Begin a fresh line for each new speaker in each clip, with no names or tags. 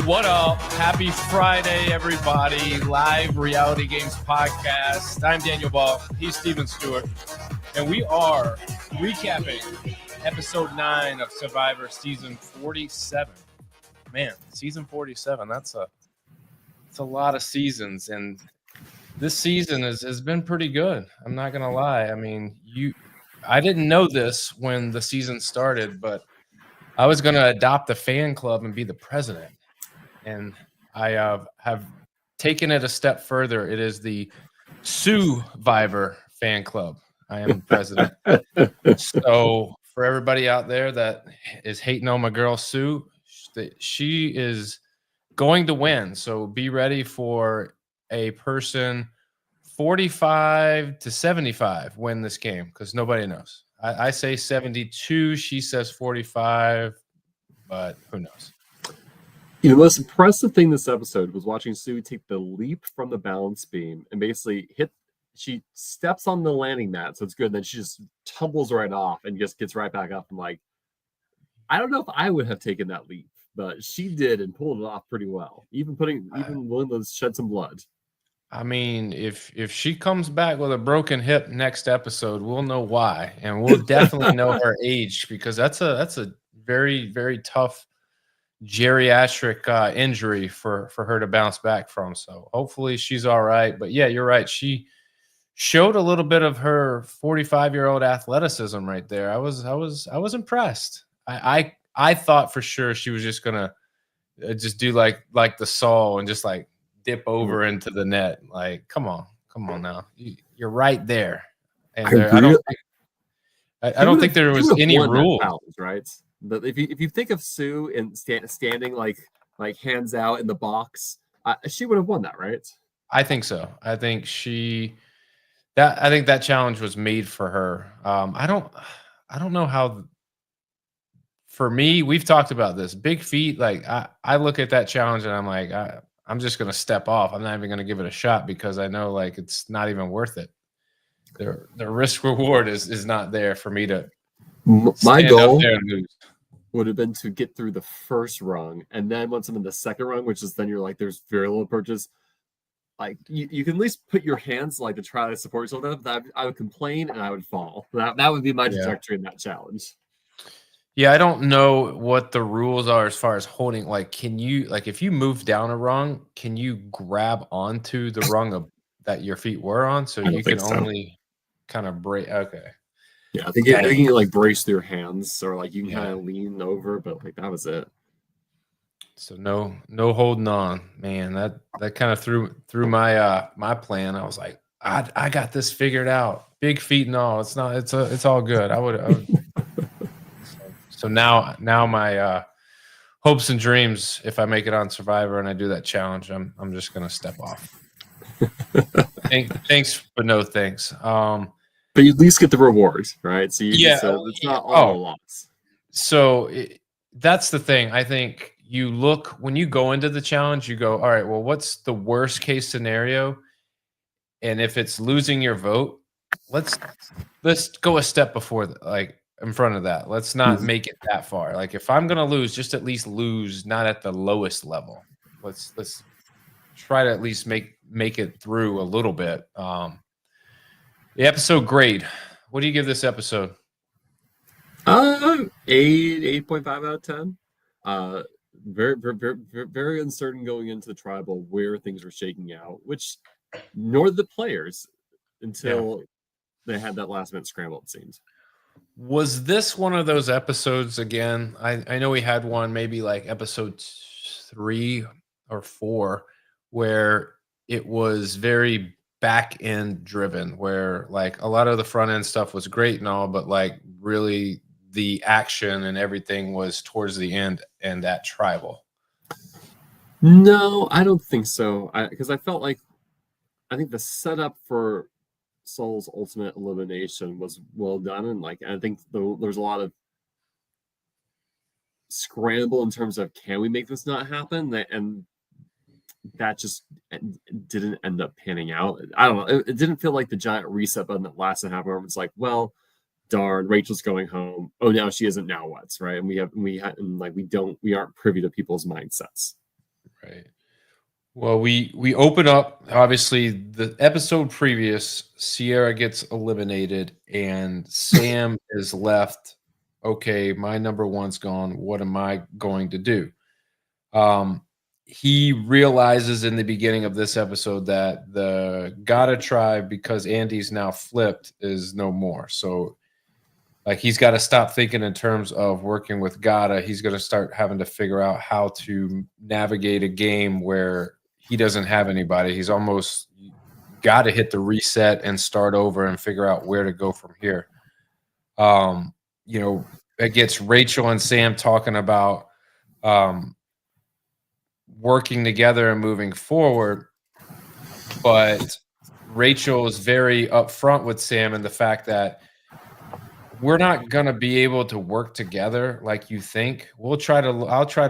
What up? Happy Friday, everybody. Live Reality Games Podcast. I'm Daniel Ball. He's Steven Stewart. And we are recapping episode 9 of Survivor season 47. Man, season 47, that's a lot of seasons. And this season has been pretty good. I'm not going to lie. I mean, I didn't know this when the season started, but I was going to adopt a fan club and be the president. And I have taken it a step further. It is the Survivor fan club. I am president. So for everybody out there that is hating on my girl Sue, she is going to win. So be ready for a person 45 to 75 win this game because nobody knows. I say 72. She says 45, but who knows?
The most impressive thing this episode was watching Sue take the leap from the balance beam and basically she steps on the landing mat, so it's good. Then she just tumbles right off and just gets right back up. I'm like, I don't know if I would have taken that leap, but she did and pulled it off pretty well. Even willing to shed some blood.
I mean, if she comes back with a broken hip next episode, we'll know why, and we'll definitely know her age because that's a very, very tough geriatric injury for her to bounce back from. So hopefully she's all right. But yeah, you're right. She showed a little bit of her 45-year-old athleticism right there. I was impressed. I thought for sure she was just gonna just do like the Saul and just like dip over into the net. Like, come on now. You're right there. And I don't think there was any rule.
Right? But if you think of Sue and standing like hands out in the box, she would have won that, right?
I think so. I think that challenge was made for her. I don't know how. For me, we've talked about this. Big feet, like I look at that challenge and I'm like, I'm just gonna step off. I'm not even gonna give it a shot because I know like it's not even worth it. The risk reward is not there for me to.
My goal would have been to get through the first rung, and then once I'm in the second rung, which is then you're like there's very little approaches. Like you can at least put your hands like to try to support yourself. That I would complain and I would fall. That would be my trajectory in that challenge.
Yeah, I don't know what the rules are as far as holding. Like, can you if you move down a rung, can you grab onto the rung that your feet were on? So you can only kind of break. Okay.
Yeah, I think you can like brace through your hands or like you can kind of lean over, but like that was it.
So no holding on, man. That kind of threw my my plan. I was like, I got this figured out. Big feet and all. It's all good. I would So now my hopes and dreams, if I make it on Survivor and I do that challenge, I'm just gonna step off. Thanks, but no thanks.
But you at least get the rewards, right? So it's not all a loss.
So that's the thing. I think you look when you go into the challenge, you go, all right, well, what's the worst case scenario? And if it's losing your vote, let's go a step before in front of that. Let's not make it that far. Like if I'm gonna lose, just at least lose not at the lowest level. Let's try to at least make it through a little bit. The episode grade. What do you give this episode?
8.5 out of 10. Very, very, very, very uncertain going into the tribal where things were shaking out, which nor the players until they had that last minute scramble, it seems.
Was this one of those episodes again? I know we had one maybe like episode 3 or 4 where it was very back end driven, where like a lot of the front end stuff was great and all, but like really the action and everything was towards the end and at tribal.
No, I don't think so. Because I felt like I think the setup for Saul's ultimate elimination was well done, and like I think there's a lot of scramble in terms of can we make this not happen, and that just didn't end up panning out. I don't know. It didn't feel like the giant reset button that lasted half an hour. It's like, well, darn, Rachel's going home. Oh, now she isn't. Now what's right? And we aren't privy to people's mindsets.
Right. Well, we open up, obviously the episode previous, Sierra gets eliminated and Sam is left. Okay, my number one's gone. What am I going to do? Um, he realizes in the beginning of this episode that the Gata tribe, because Andy's now flipped, is no more. So like he's got to stop thinking in terms of working with Gata. He's going to start having to figure out how to navigate a game where he doesn't have anybody. He's almost got to hit the reset and start over and figure out where to go from here. You know, it gets Rachel and Sam talking about working together and moving forward, but Rachel is very upfront with Sam and the fact that we're not going to be able to work together like you think. I'll try to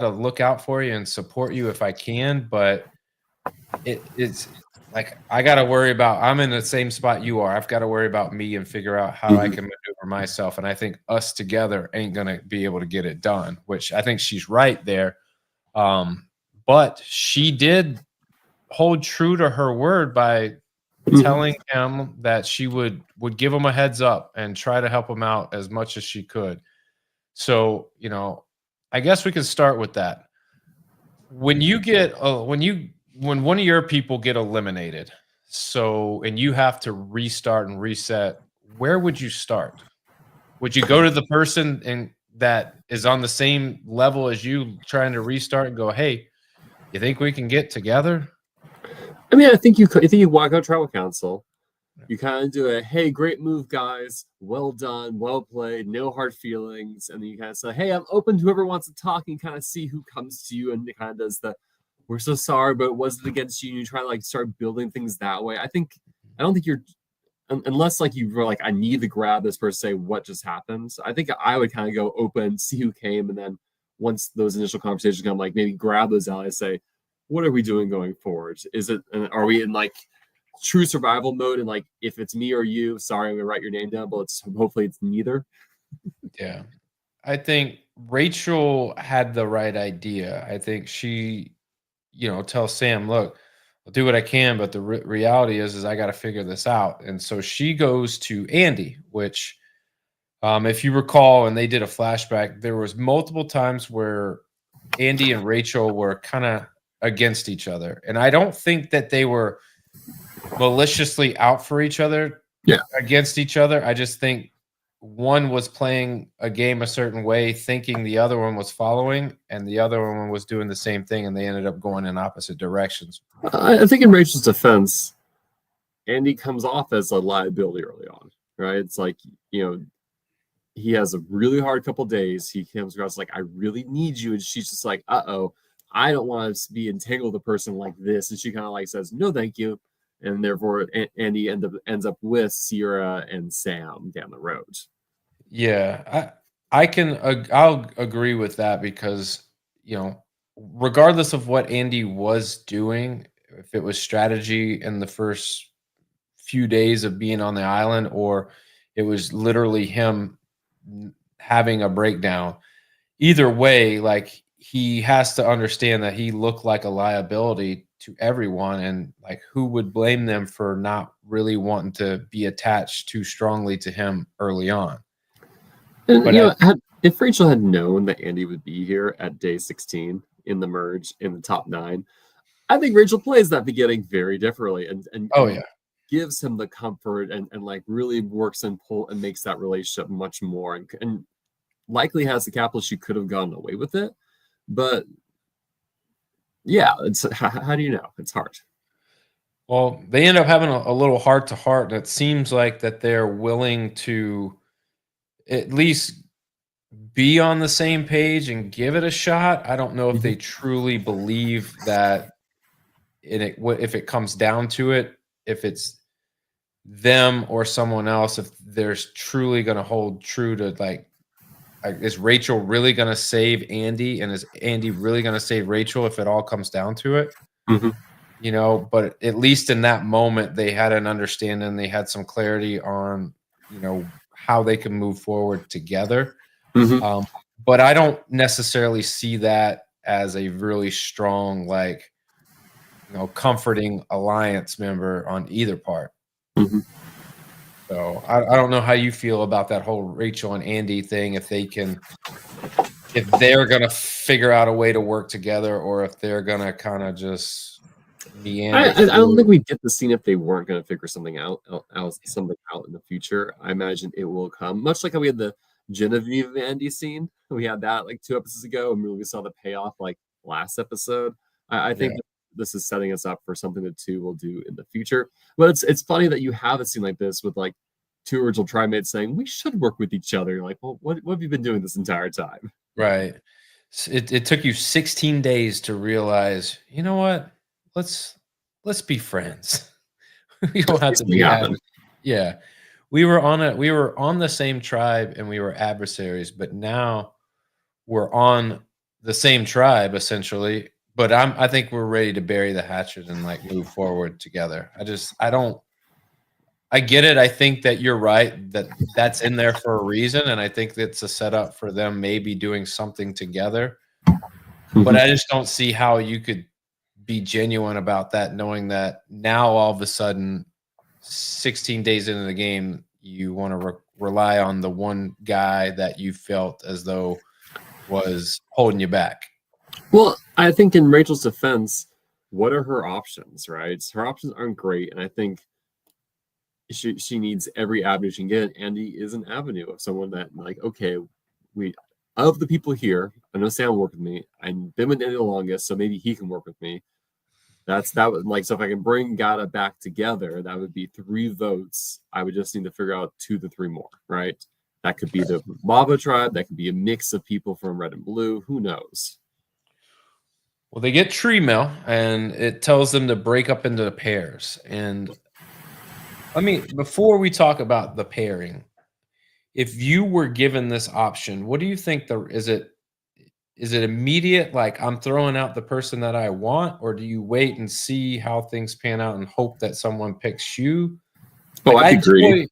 look out for you and support you if I can, but it's like I got to worry about, I'm in the same spot you are. I've got to worry about me and figure out how I can maneuver myself, and I think us together ain't going to be able to get it done, which I think she's right there. But she did hold true to her word by telling him that she would give him a heads up and try to help him out as much as she could. So, you know, I guess we could start with that. When you get when one of your people get eliminated, so and you have to restart and reset, where would you start? Would you go to the person and that is on the same level as you trying to restart and go, "Hey, you think we can get together?"
I mean, I think you could. I think you walk out tribal council. You kind of do a, "Hey, great move, guys. Well done, well played. No hard feelings." And then you kind of say, "Hey, I'm open to whoever wants to talk," and kind of see who comes to you, and it kind of does the, "We're so sorry, but it wasn't against you." And you try to like start building things that way. I don't think you're, unless like you were like, "I need to grab this person," say what just happened. So I think I would kind of go open, see who came, and then once those initial conversations come, like maybe grab those allies, say, "What are we doing going forward? Are we in like true survival mode? And like, if it's me or you, sorry, I'm gonna write your name down, but hopefully it's neither."
Yeah. I think Rachel had the right idea. I think she, you know, tells Sam, "Look, I'll do what I can, but the reality is I got to figure this out." And so she goes to Andy, which, if you recall, and they did a flashback, there was multiple times where Andy and Rachel were kind of against each other. And I don't think that they were maliciously out for each other, against each other. I just think one was playing a game a certain way, thinking the other one was following, and the other one was doing the same thing, and they ended up going in opposite directions.
I think in Rachel's defense, Andy comes off as a liability early on, right? It's like, you know, he has a really hard couple days. He comes across like, "I really need you," and she's just like, "Uh-oh, I don't want to be entangled with a person like this." And she kind of like says, "No, thank you." And therefore, Andy ends up with Sierra and Sam down the road.
Yeah, I'll agree with that because, you know, regardless of what Andy was doing, if it was strategy in the first few days of being on the island, or it was literally him having a breakdown, either way, like he has to understand that he looked like a liability to everyone, and like who would blame them for not really wanting to be attached too strongly to him early on.
And but you know, if Rachel had known that Andy would be here at day 16 in the merge in the top 9, I think Rachel plays that beginning very differently and gives him the comfort and like really works and pull and makes that relationship much more and likely has the capital. She could have gotten away with it, but yeah, it's how do you know? It's hard.
Well, they end up having a little heart to heart, and it seems like that they're willing to at least be on the same page and give it a shot. I don't know if they truly believe that if it comes down to it, if it's them or someone else, if there's truly going to hold true to like, is Rachel really going to save Andy, and is Andy really going to save Rachel if it all comes down to it? You know, but at least in that moment, they had an understanding. They had some clarity on, you know, how they can move forward together. But I don't necessarily see that as a really strong, like, comforting alliance member on either part.
Mhm.
So I don't know how you feel about that whole Rachel and Andy thing, if they're gonna figure out a way to work together, or if they're gonna kind of just meander.
I don't think we get the scene if they weren't going to figure something out in the future. I imagine it will come, much like how we had the Genevieve and Andy scene. We had that like 2 episodes ago, and we saw the payoff like last episode. I think
Yeah.
this is setting us up for something the two will do in the future. But it's funny that you have a scene like this with like two original Trimates saying we should work with each other. You're like, well, what have you been doing this entire time?
Right. It took you 16 days to realize, you know what? Let's be friends. We don't have to be
happen.
Yeah. We were on the same tribe and we were adversaries, but now we're on the same tribe essentially. But I think we're ready to bury the hatchet and like move forward together. I get it. I think that you're right, that that's in there for a reason, and I think it's a setup for them maybe doing something together. But I just don't see how you could be genuine about that, knowing that now all of a sudden, 16 days into the game, you want to rely on the one guy that you felt as though was holding you back.
Well, I think in Rachel's defense, what are her options, right? Her options aren't great, and I think she needs every avenue she can get. Andy is an avenue of someone that, like, okay, of the people here, I know Sam will work with me. I've been with Andy the longest, so maybe he can work with me. That would like, so if I can bring Gata back together, that would be 3 votes. I would just need to figure out 2 to 3 more, right? That could be the Lava tribe, that could be a mix of people from Red and Blue, who knows?
Well, they get tree mail, and it tells them to break up into pairs. And before we talk about the pairing, if you were given this option, what do you think is it immediate, like I'm throwing out the person that I want, or do you wait and see how things pan out and hope that someone picks you?
I'd be greedy.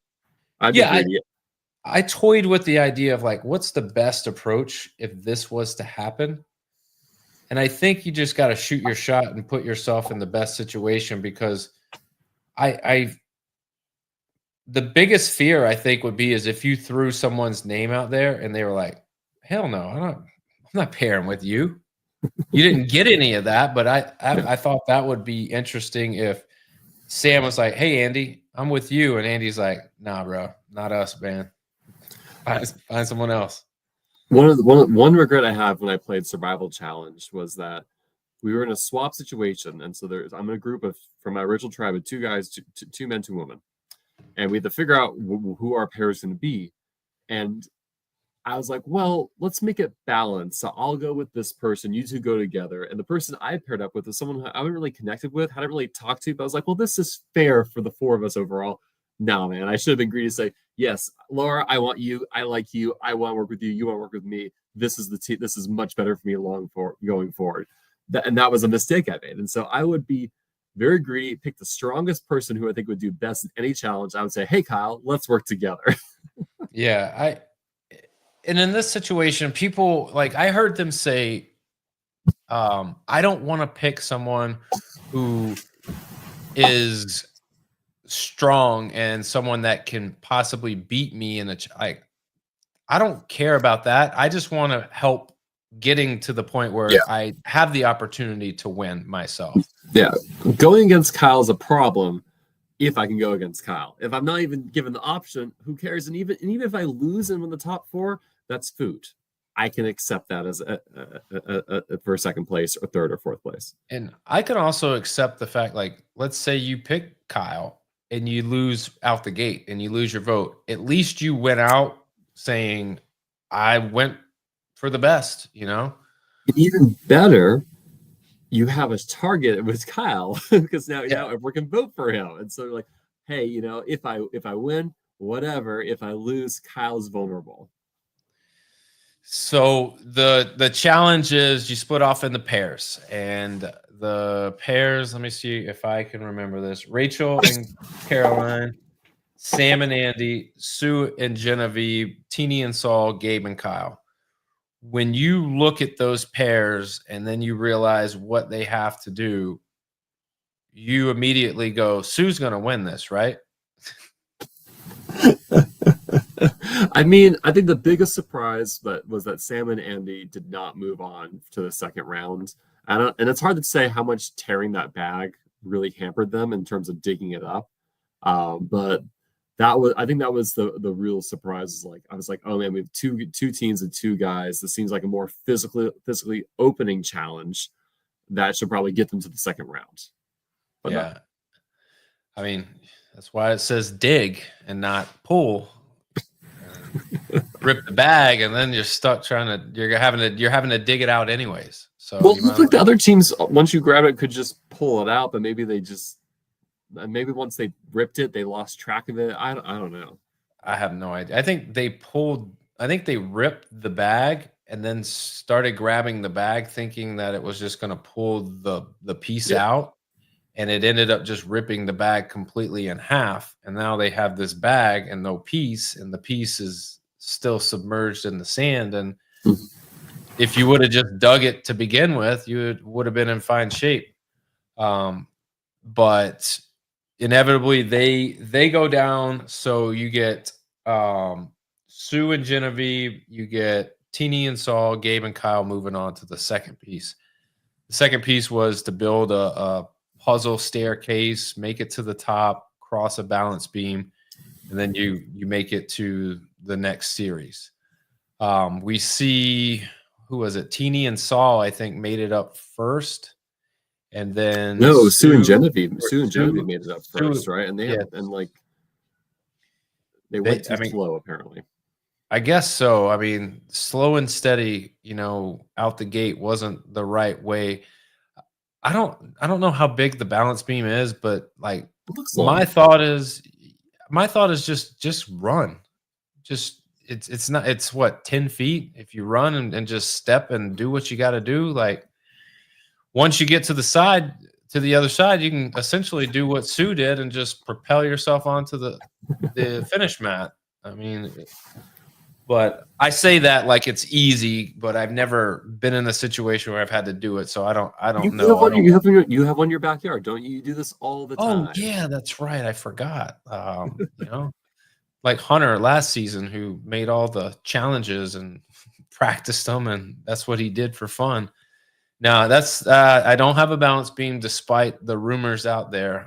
I toyed with the idea of like, what's the best approach if this was to happen? And I think you just got to shoot your shot and put yourself in the best situation, because the biggest fear I think would be is if you threw someone's name out there and they were like, hell no, I'm not pairing with you. You didn't get any of that, but I thought that would be interesting if Sam was like, hey, Andy, I'm with you. And Andy's like, nah, bro, not us, man. Find someone else.
One regret I have when I played Survival Challenge was that we were in a swap situation. And so I'm in a group from my original tribe of 2 guys, 2 men, 2 women. And we had to figure out who our pair is going to be. And I was like, well, let's make it balanced. So I'll go with this person. You 2 go together. And the person I paired up with is someone who I haven't really connected with, hadn't really talked to. But I was like, well, this is fair for the 4 of us overall. No, man, I should have been greedy to say, yes, Laura, I want you. I like you. I want to work with you. You want to work with me. This is this is much better for me going forward. And that was a mistake I made. And so I would be very greedy, pick the strongest person who I think would do best in any challenge. I would say, hey, Kyle, let's work together.
Yeah, and in this situation, people, like, I heard them say, I don't want to pick someone who is strong and someone that can possibly beat me in I don't care about that. I just want to help getting to the point where I have the opportunity to win myself.
Yeah, going against Kyle is a problem if I can go against Kyle. If I'm not even given the option, who cares? And even if I lose and win the top 4, that's food. I can accept that as for 2nd place or 3rd or 4th place.
And I can also accept the fact, like, let's say you pick Kyle and you lose out the gate and you lose your vote. At least you went out saying, I went for the best, you know?
Even better, you have a target with Kyle, because now everyone can vote for him. And so like, hey, if I win, whatever. If I lose, Kyle's vulnerable.
So the challenge is you split off in the pairs, and the pairs, let me see if I can remember this. Rachel and Caroline, Sam and Andy, Sue and Genevieve, Teeny and Saul, Gabe and Kyle. When you look at those pairs and then you realize what they have to do, you immediately go, Sue's going to win this, right?
I mean, I think the biggest surprise was that Sam and Andy did not move on to the second round. And it's hard to say how much tearing that bag really hampered them in terms of digging it up. But I think that was the real surprise. Like I was like, oh man, we have two teams and two guys. This seems like a more physically opening challenge that should probably get them to the second round. But
yeah.
no.
I mean, that's why it says dig and not pull. Rip the bag, and then you're stuck you're having to dig it out anyways. So
well, it looked like the other teams, once you grab it, could just pull it out, but maybe once they ripped it, they lost track of it. I don't know.
I have no idea. I think they ripped the bag and then started grabbing the bag, thinking that it was just going to pull the piece out. And it ended up just ripping the bag completely in half. And now they have this bag and no piece, and the piece is still submerged in the sand. And if you would have just dug it to begin with, you would have been in fine shape. But inevitably they go down. So you get Sue and Genevieve, you get Teeny and Saul, Gabe and Kyle moving on to the second piece. The second piece was to build a puzzle staircase, make it to the top, cross a balance beam, and then you make it to the next series. We see, who was it? Teeny and Saul, I think, made it up first, and then
Sue and Genevieve made it up first, right? And they went too slow, apparently.
I guess so. I mean, slow and steady, out the gate wasn't the right way. I don't know how big the balance beam is, but like my thought is just run. Just it's what, 10 feet. If you run and just step and do what you got to do, like once you get to the other side, you can essentially do what Sue did and just propel yourself onto the finish mat. I mean, but I say that like it's easy, but I've never been in a situation where I've had to do it, so I don't know.
You have one in your backyard, don't you? You do this all the time.
Oh yeah, that's right. I forgot. Like Hunter last season, who made all the challenges and practiced them, and that's what he did for fun. Now that's I don't have a balance beam, despite the rumors out there.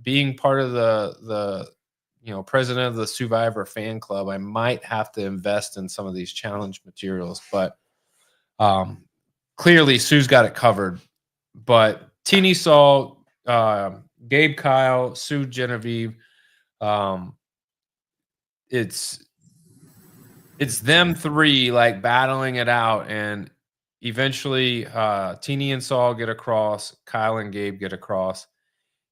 Being part of the president of the Survivor fan club, I might have to invest in some of these challenge materials, but clearly Sue's got it covered. But Teeny, Saul, Gabe, Kyle, Sue, Genevieve, it's them three like battling it out, and eventually Teeny and Saul get across, Kyle and Gabe get across,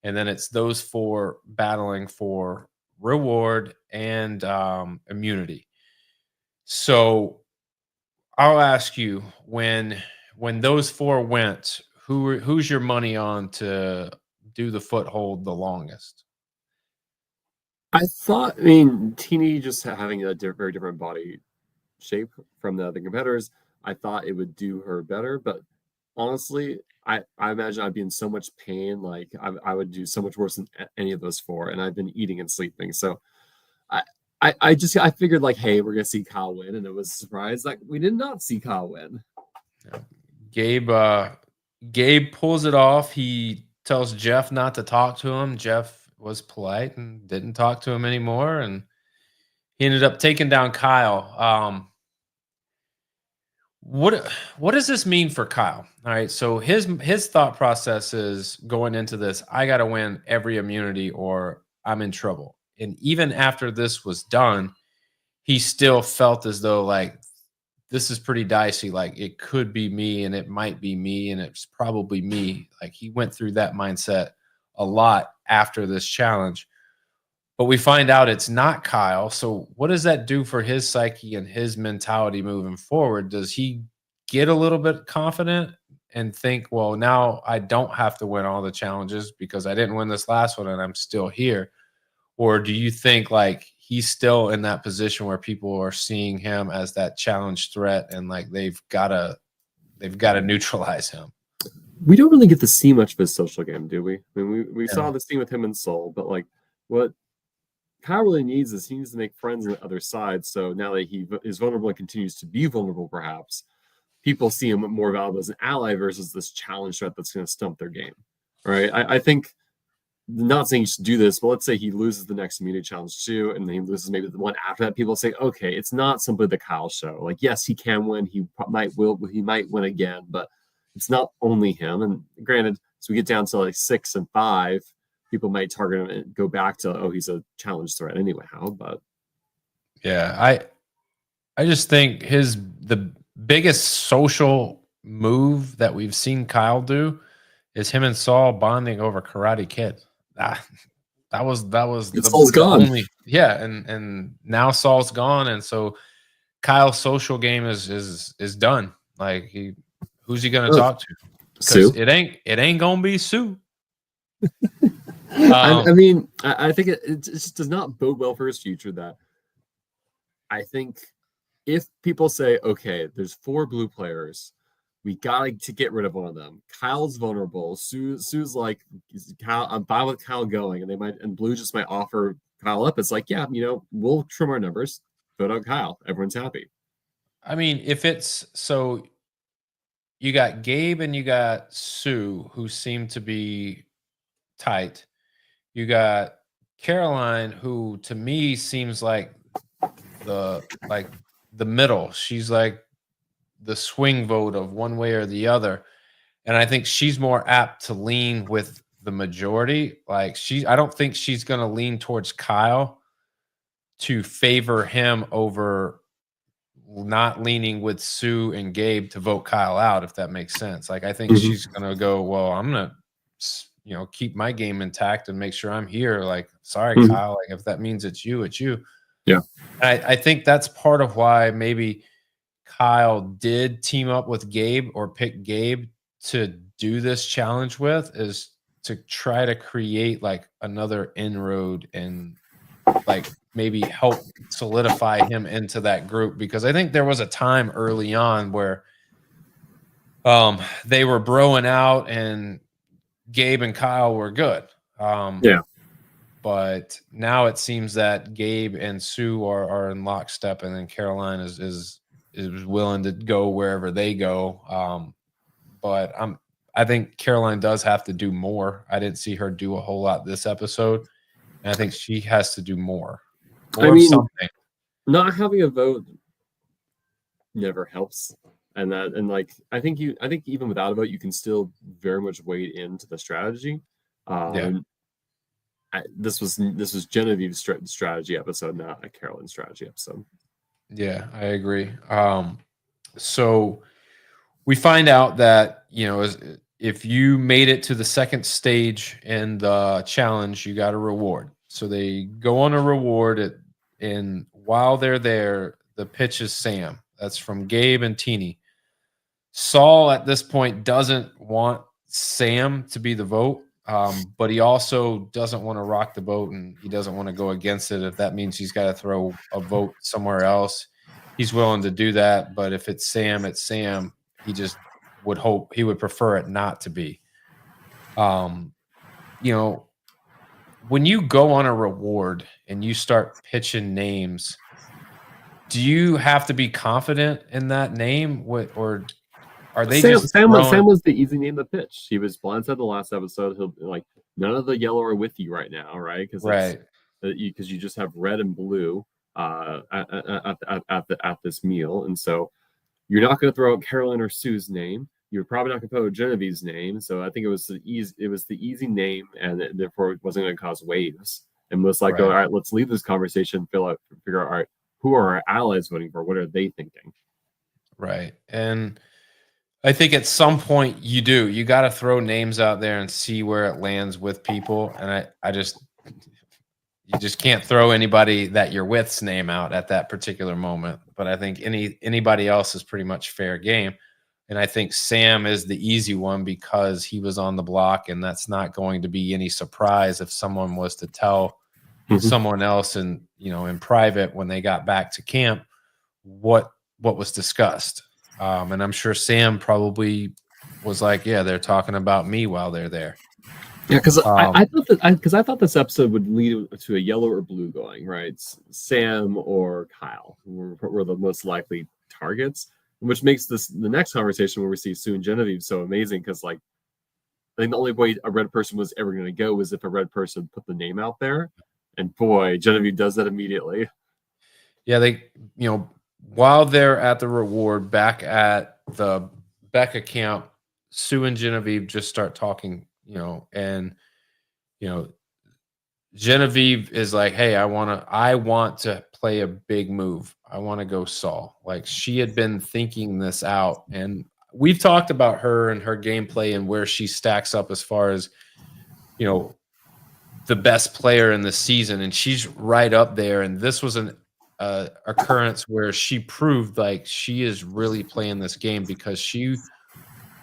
and then it's those four battling for reward and immunity. So I'll ask you, when those four went, who's your money on to do the foothold the longest?
I mean, Teeny just having a very different body shape from the other competitors, I thought it would do her better. But honestly, I imagine I'd be in so much pain. Like I would do so much worse than any of those four. And I've been eating and sleeping. So I figured like, hey, we're going to see Kyle win. And it was a surprise. Like we did not see Kyle win.
Gabe pulls it off. He tells Jeff not to talk to him. Jeff was polite and didn't talk to him anymore. And he ended up taking down Kyle. What does this mean for Kyle? All right, so his thought process is going into this, I got to win every immunity or I'm in trouble. And even after this was done, he still felt as though like this is pretty dicey. Like it could be me and it might be me and it's probably me. Like he went through that mindset a lot after this challenge. But we find out it's not Kyle. So what does that do for his psyche and his mentality moving forward? Does he get a little bit confident and think, well, now I don't have to win all the challenges because I didn't win this last one and I'm still here? Or do you think like he's still in that position where people are seeing him as that challenge threat and like they've got to neutralize him?
we don't really get to see much of his social game, do we? I mean, we
Yeah.
saw the scene with him and Soul, but like what Kyle really needs is he needs to make friends on the other side. So now that he is vulnerable and continues to be vulnerable, perhaps people see him more valuable as an ally versus this challenge threat that's going to stump their game, right? I think, not saying he should do this, but let's say he loses the next immunity challenge too, and then he loses maybe the one after that. People say, okay, it's not simply the Kyle show. Like, yes, he can win. He might win again, but it's not only him. And granted, as we get down to like 6 and 5, people might target him and go back to, oh, he's a challenge threat anyhow. But
yeah, I just think the biggest social move that we've seen Kyle do is him and Saul bonding over Karate Kid. That was
Saul's gone.
only, yeah, and now Saul's gone, and so Kyle's social game is done. Like, who's he gonna talk to?
Sue.
It ain't gonna be Sue.
I mean, I think it just does not bode well for his future. That I think if people say, okay, there's 4 blue players, we got to get rid of one of them. Kyle's vulnerable. Sue's like, Kyle, I'm fine with Kyle going, and blue just might offer Kyle up. It's like, yeah, we'll trim our numbers, vote out Kyle. Everyone's happy.
I mean, if it's so, you got Gabe and you got Sue, who seem to be tight. You got Caroline, who to me seems like the middle. She's like the swing vote of one way or the other, and I think she's more apt to lean with the majority. Like, I don't think she's going to lean towards Kyle to favor him over not leaning with Sue and Gabe to vote Kyle out, if that makes sense. Like, I think she's going to go, well, I'm going to keep my game intact and make sure I'm here. Like, sorry, Kyle, like, if that means it's you, it's you.
Yeah.
I think that's part of why maybe Kyle did team up with Gabe or pick Gabe to do this challenge with, is to try to create like another inroad and like maybe help solidify him into that group. Because I think there was a time early on where they were broing out and Gabe and Kyle were good.
Yeah.
But now it seems that Gabe and Sue are in lockstep, and then Caroline is willing to go wherever they go. But I think Caroline does have to do more. I didn't see her do a whole lot this episode, and I think she has to do more. Something.
Not having a vote never helps, and I think even without a vote, you can still very much wade into the strategy. This was Genevieve's strategy episode, not a Caroline strategy episode.
Yeah, I agree. So we find out that, if you made it to the second stage in the challenge, you got a reward. So they go on a reward, and while they're there, the pitch is Sam. That's from Gabe and Teeny. Saul at this point doesn't want Sam to be the vote, but he also doesn't want to rock the boat, and he doesn't want to go against it. If that means he's got to throw a vote somewhere else, he's willing to do that. But if it's Sam, it's Sam. He just would hope, he would prefer it not to be. When you go on a reward and you start pitching names, do you have to be confident in that name, or are they
Sam was the easy name to pitch. He was blindside the last episode. He'll like, none of the yellow are with you right now, right? Because you just have red and blue at this meal, and so you're not going to throw out Caroline or Sue's name. You're probably not going to throw out Genevieve's name. So I think it was the easy name, and therefore it wasn't going to cause waves. And most likely, all right, let's leave this conversation. Figure out, all right, who are our allies voting for? What are they thinking?
Right. And I think at some point you got to throw names out there and see where it lands with people. And you just can't throw anybody that you're with's name out at that particular moment. But I think anybody else is pretty much fair game. And I think Sam is the easy one because he was on the block, and that's not going to be any surprise if someone was to tell someone else in private when they got back to camp what was discussed. And I'm sure Sam probably was like, yeah, they're talking about me while they're there.
Yeah, because I thought this episode would lead to a yellow or blue going, right? Sam or Kyle were the most likely targets, which makes the next conversation where we see Sue and Genevieve so amazing because like I think the only way a red person was ever going to go was if a red person put the name out there, and boy, Genevieve does that immediately.
Yeah, they while they're at the reward back at the Becca camp, Sue and Genevieve just start talking, and Genevieve is like, hey, I want to play a big move. I want to go Saul. Like she had been thinking this out, and we've talked about her and her gameplay and where she stacks up as far as, the best player in the season, and she's right up there. And this was an occurrence where she proved like she is really playing this game because she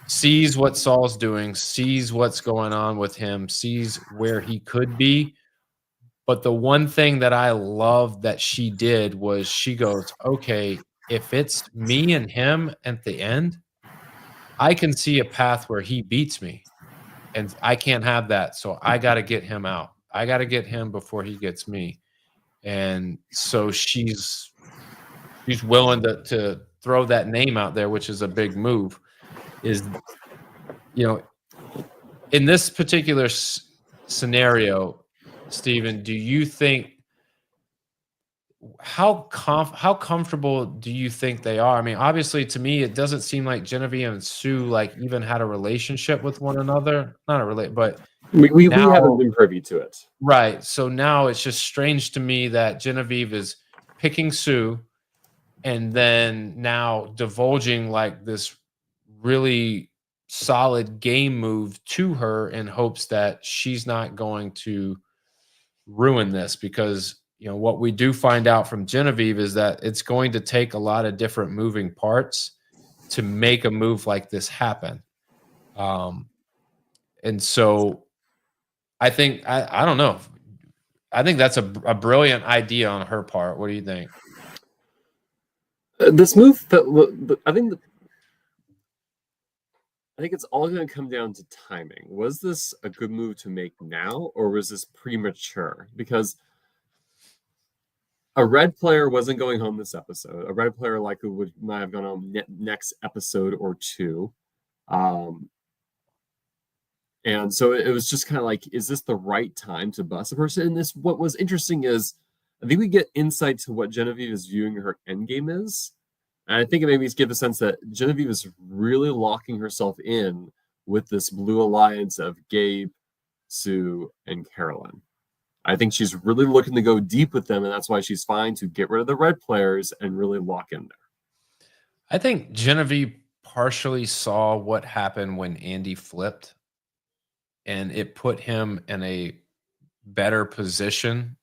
sees what Saul's doing, sees what's going on with him, sees where he could be. But the one thing that I love that she did was she goes, okay, if it's me and him at the end, I can see a path where he beats me, and I can't have that. So I got to get him out. I got to get him before he gets me. And so she's willing to throw that name out there, which is a big move. Is, in this particular scenario, Steven, do you think how comfortable do you think they are? I mean, obviously, to me, it doesn't seem like Genevieve and Sue like even had a relationship with one another. Not a relate, but
we haven't been privy to it,
right? So now it's just strange to me that Genevieve is picking Sue, and then now divulging like this really solid game move to her in hopes that she's not going to ruin this, because what we do find out from Genevieve is that it's going to take a lot of different moving parts to make a move like this happen. And so I think, I don't know. I think that's a brilliant idea on her part. What do you think?
This move, I think it's all going to come down to timing. Was this a good move to make now, or was this premature? Because a red player wasn't going home this episode. A red player likely might have gone home next episode or two. And so it was just kind of like, is this the right time to bust a person? And what was interesting is, I think we get insight to what Genevieve is viewing her endgame is. And I think it made me give a sense that Genevieve is really locking herself in with this blue alliance of Gabe, Sue, and Carolyn. I think she's really looking to go deep with them, and that's why she's fine to get rid of the red players and really lock in there.
I think Genevieve partially saw what happened when Andy flipped, and it put him in a better position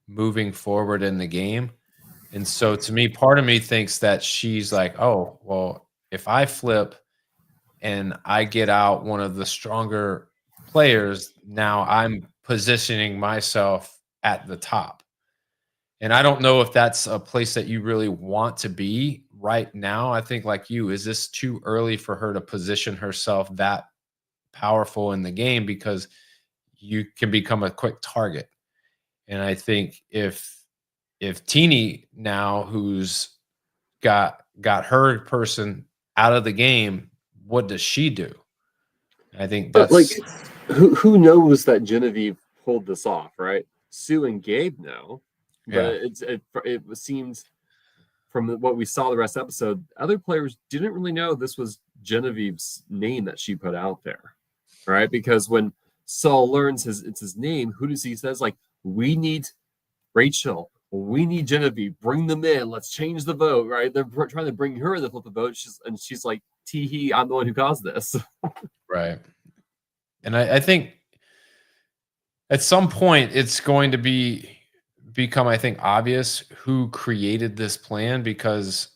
moving forward in the game. And so to me, part of me thinks that she's like, oh, well, if I flip and I get out one of the stronger players, now I'm positioning myself at the top. And I don't know if that's a place that you really want to be right now. I think like you, is this too early for her to position herself that powerful in the game, because you can become a quick target. And I think if Teeny now, who's got her person out of the game, what does she do? I think that's
like who knows that Genevieve pulled this off, right? Sue and Gabe know, but it seemed from what we saw the rest of the episode, other players didn't really know this was Genevieve's name that she put out there, right? Because when Saul learns it's his name, who does he says like, we need Rachel, we need Genevieve, bring them in, let's change the vote, right? They're trying to bring her in to flip the vote. She's like, tee-hee, I'm the one who caused this.
Right. And I think at some point it's going to become, I think, obvious who created this plan, because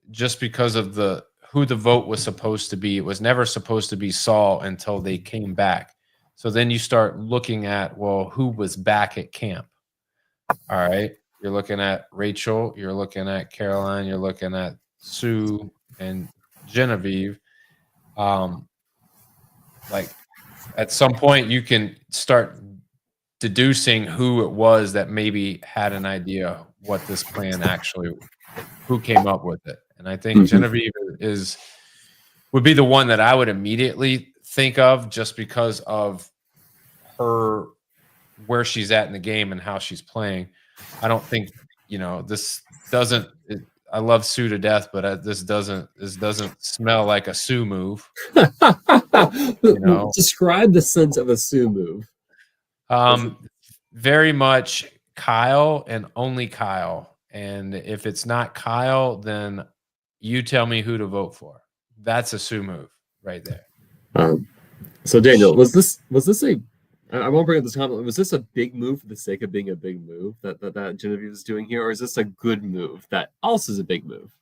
of who the vote was supposed to be. It was never supposed to be Saul until they came back. So then you start looking at, well, who was back at camp? All right. You're looking at Rachel, you're looking at Caroline, you're looking at Sue and Genevieve. Like at some point you can start deducing who it was that maybe had an idea what this plan actually, who came up with it. And I think Genevieve would be the one that I would immediately think of, just because of her, where she's at in the game and how she's playing. I don't think, this doesn't. I love Sue to death, but this doesn't smell like a Sue move.
Describe the sense of a Sue move.
Very much Kyle and only Kyle. And if it's not Kyle, then you tell me who to vote for. That's a Sue move right there.
So Daniel, was this I won't bring up this comment. Was this a big move for the sake of being a big move that Genevieve is doing here, or is this a good move that also is a big move?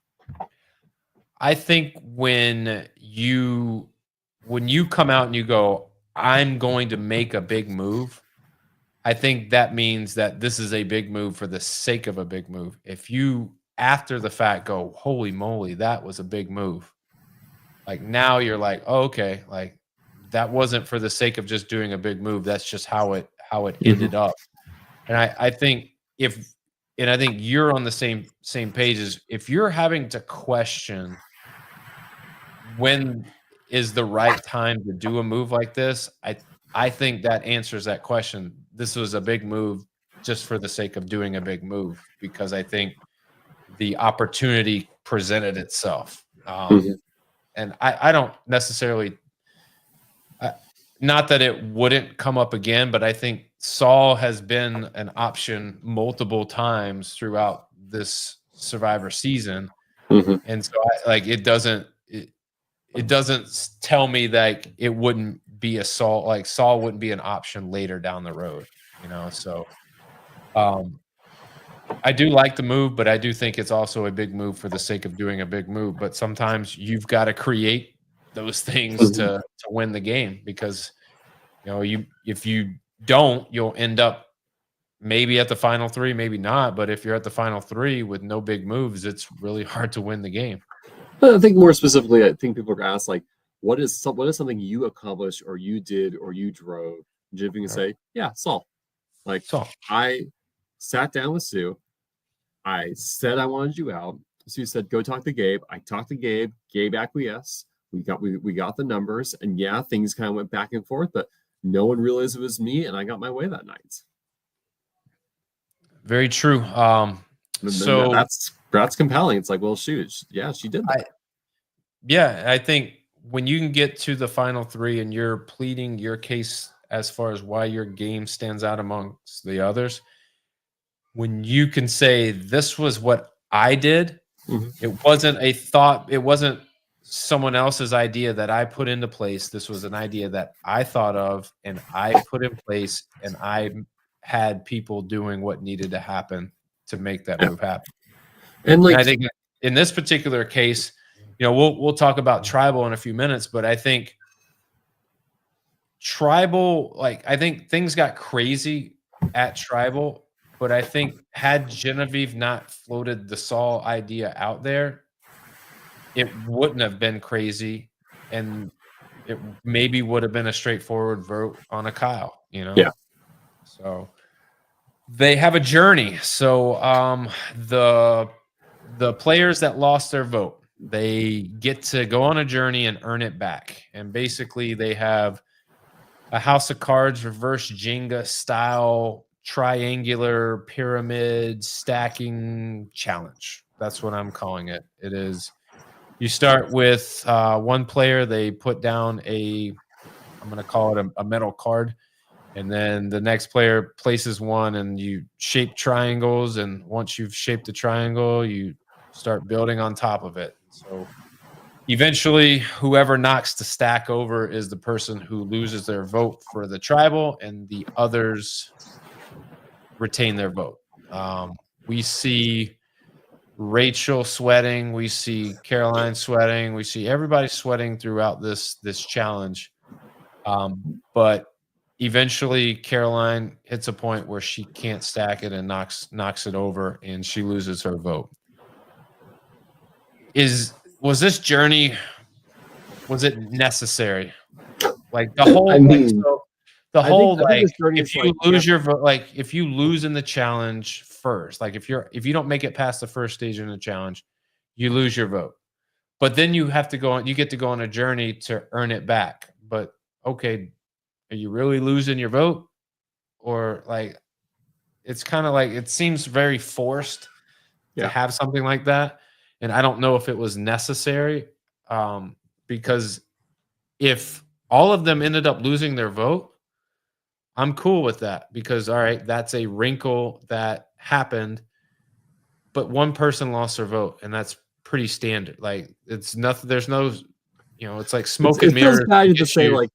I think when you come out and you go, I'm going to make a big move, I think that means that this is a big move for the sake of a big move. If you, after the fact, go, holy moly, that was a big move. Like now you're like, oh, okay, like that wasn't for the sake of just doing a big move. That's just how it ended up. And I think I think you're on the same page as if you're having to question when is the right time to do a move like this, I think that answers that question. This was a big move just for the sake of doing a big move, because I think the opportunity presented itself. And I don't necessarily, not that it wouldn't come up again, but I think Saul has been an option multiple times throughout this Survivor season. And so it doesn't tell me that it wouldn't be a Saul, like Saul wouldn't be an option later down the road, so I do like the move, but I do think it's also a big move for the sake of doing a big move. But sometimes you've got to create those things to win the game, because if you don't, you'll end up maybe at the final three, maybe not. But if you're at the final three with no big moves, it's really hard to win the game.
I think more specifically, I think people are asked, like, what is something you accomplished or you did or you drove? Jim can say, yeah, Saul. Like, Saul. I sat down with Sue. I said I wanted you out. Sue said, go talk to Gabe. I talked to Gabe. Gabe acquiesced. We got the numbers, and yeah, things kind of went back and forth, but no one realized it was me, and I got my way that night.
Very true.
So that's compelling. It's like, well, shoot, yeah, she did that.
I think when you can get to the final three and you're pleading your case as far as why your game stands out amongst the others, when you can say, this was what I did, it wasn't a thought, it wasn't someone else's idea that I put into place. This was an idea that I thought of and I put in place, and I had people doing what needed to happen to make that move happen. And I think in this particular case, we'll talk about Tribal in a few minutes, but I think Tribal, I think things got crazy at Tribal, but I think had Genevieve not floated the Saul idea out there, it wouldn't have been crazy, and it maybe would have been a straightforward vote on a Kyle,
Yeah.
So they have a journey. So the players that lost their vote, they get to go on a journey and earn it back. And basically they have a House of Cards reverse Jenga style triangular pyramid stacking challenge. That's what I'm calling it. It is, you start with one player, they put down I'm going to call it a metal card. And then the next player places one, and you shape triangles. And once you've shaped the triangle, you start building on top of it. So eventually, whoever knocks the stack over is the person who loses their vote for the tribal, and the others retain their vote. We see Rachel sweating. We see Caroline sweating. We see everybody sweating throughout this challenge. But eventually, Caroline hits a point where she can't stack it and knocks it over, and she loses her vote. Was this journey was it necessary? Like the whole,
I mean,
the whole
I think
like
this journey
if
is
you
like,
lose your vote, like if you lose in the challenge first, like if you don't make it past the first stage in the challenge, you lose your vote. But then you have to go on, you get to go on a journey to earn it back. But okay, are you really losing your vote? Or like it's kind of like it seems very forced to
yeah.
have something like that. And I don't know if it was necessary. Because if all of them ended up losing their vote, I'm cool with that because all right, that's a wrinkle that happened, but one person lost their vote, and that's pretty standard. Like it's nothing. There's no, it's like smoke and
It feels
mirrors
bad to say
issue.
like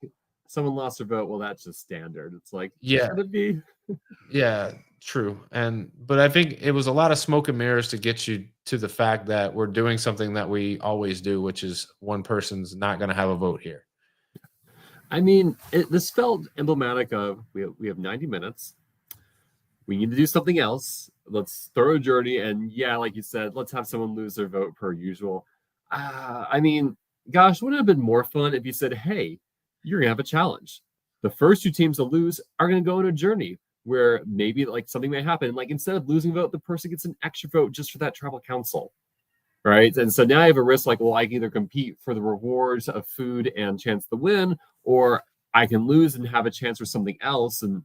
someone lost their vote. Well, that's just standard. It's like,
Yeah,
should it be?
yeah, true. But I think it was a lot of smoke and mirrors to get you to the fact that we're doing something that we always do, which is one person's not going to have a vote here.
I mean, this felt emblematic of we have 90 minutes. We need to do something else. Let's throw a journey, and yeah, like you said, let's have someone lose their vote per usual. I mean, gosh, wouldn't it have been more fun if you said, "Hey, you're gonna have a challenge. The first two teams to lose are gonna go on a journey where maybe like something may happen. Like instead of losing a vote, the person gets an extra vote just for that tribal council." Right. And so now I have a risk like, well, I can either compete for the rewards of food and chance to win, or I can lose and have a chance for something else. And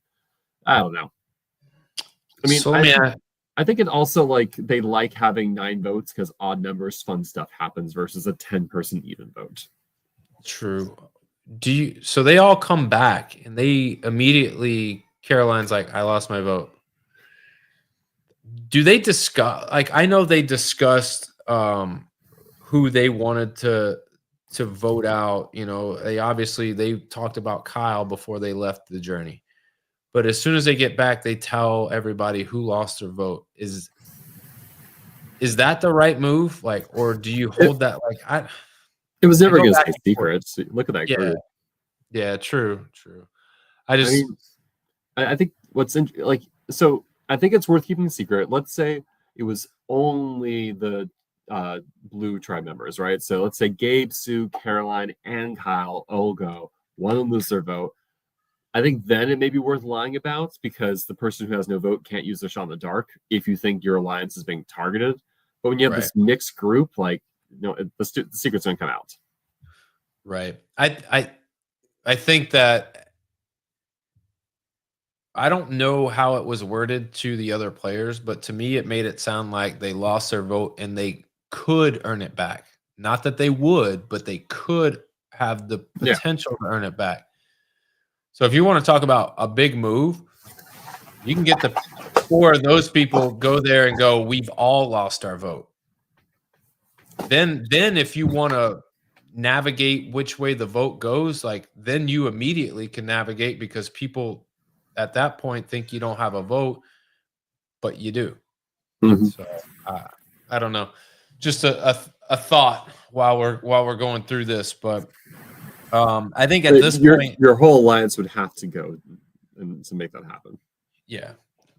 I don't know. I mean,
So let me
I think it also like they like having 9 votes because odd numbers, fun stuff happens versus a 10-person even vote.
True. So they all come back and they immediately, Caroline's like, I lost my vote. Do they discuss, like, I know they discussed who they wanted to vote out. They talked about Kyle before they left the journey. But as soon as they get back, they tell everybody who lost their vote. Is that the right move? Like, or do you hold that? Like,
it was never going to
back
stay
and forth.
secret. Look at that
Yeah,
group.
yeah, true.
I mean, I think so I think it's worth keeping secret. Let's say it was only the blue tribe members, right? So let's say Gabe, Sue, Caroline, and Kyle all go. One will lose their vote. I think then it may be worth lying about because the person who has no vote can't use their shot in the dark if you think your alliance is being targeted. But when you have this mixed group, like the secret's gonna come out.
Right. I think that I don't know how it was worded to the other players, but to me, it made it sound like they lost their vote and they could earn it back. Not that they would, but they could have the potential to earn it back. So if you want to talk about a big move, you can get the 4 of those people go there and go, we've all lost our vote. Then if you want to navigate which way the vote goes, like then you immediately can navigate because people at that point think you don't have a vote, but you do.
Mm-hmm.
So I don't know. Just a thought while we're going through this, but I think at this point
your whole alliance would have to go and to make that happen.
Yeah.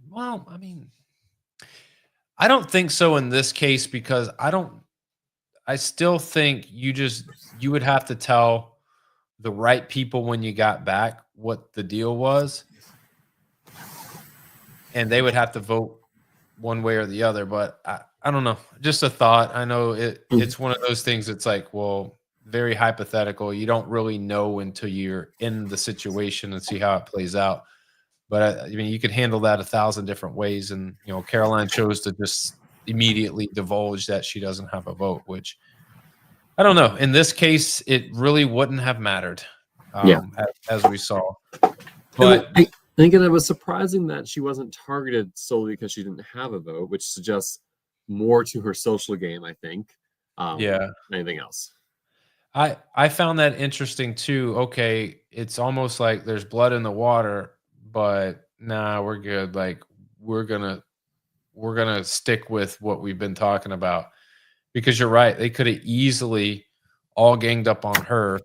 Well, I mean, I don't think so in this case because I still think you would have to tell the right people when you got back what the deal was. And they would have to vote one way or the other. But I don't know. Just a thought. I know it's one of those things that's like, well, very hypothetical. You don't really know until you're in the situation and see how it plays out. But I mean, you could handle that 1,000 different ways. And, Caroline chose to just immediately divulge that she doesn't have a vote, which I don't know. In this case, it really wouldn't have mattered, as we saw. But
I think it was surprising that she wasn't targeted solely because she didn't have a vote, which suggests more to her social game, I think. Than anything else.
I found that interesting too. Okay, it's almost like there's blood in the water, but nah, we're good. Like we're gonna stick with what we've been talking about. Because you're right, they could have easily all ganged up on her,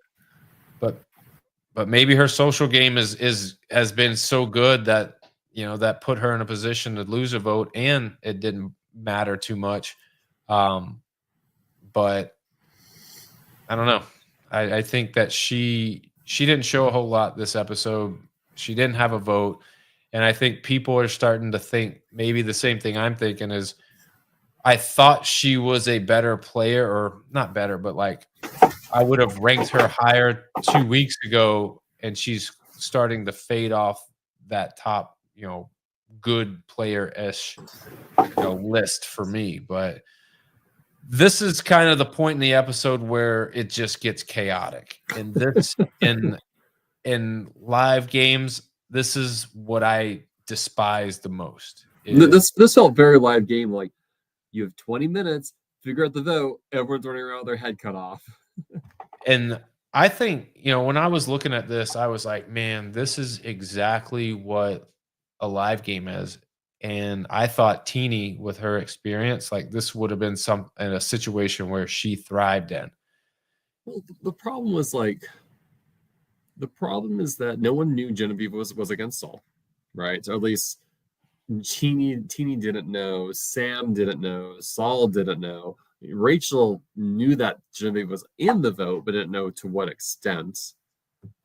but maybe her social game has been so good that that put her in a position to lose a vote, and it didn't matter too much. But I don't know. I think that she didn't show a whole lot this episode. She didn't have a vote. And I think people are starting to think maybe the same thing I'm thinking is I thought she was a better player, or not better, but like I would have ranked her higher 2 weeks ago, and she's starting to fade off that top, good player-ish, list for me. But this is kind of the point in the episode where it just gets chaotic. And this in live games, this is what I despise the most.
This felt very live game. Like you have 20 minutes, figure out the vote. Everyone's running around with their head cut off.
And I think, when I was looking at this, I was like, man, this is exactly what a live game is. And I thought Teeny, with her experience, like this would have been in a situation where she thrived in.
Well, the problem is that no one knew Genevieve was against Saul, right? Or at least Teeny didn't know, Sam didn't know, Saul didn't know. Rachel knew that Genevieve was in the vote, but didn't know to what extent.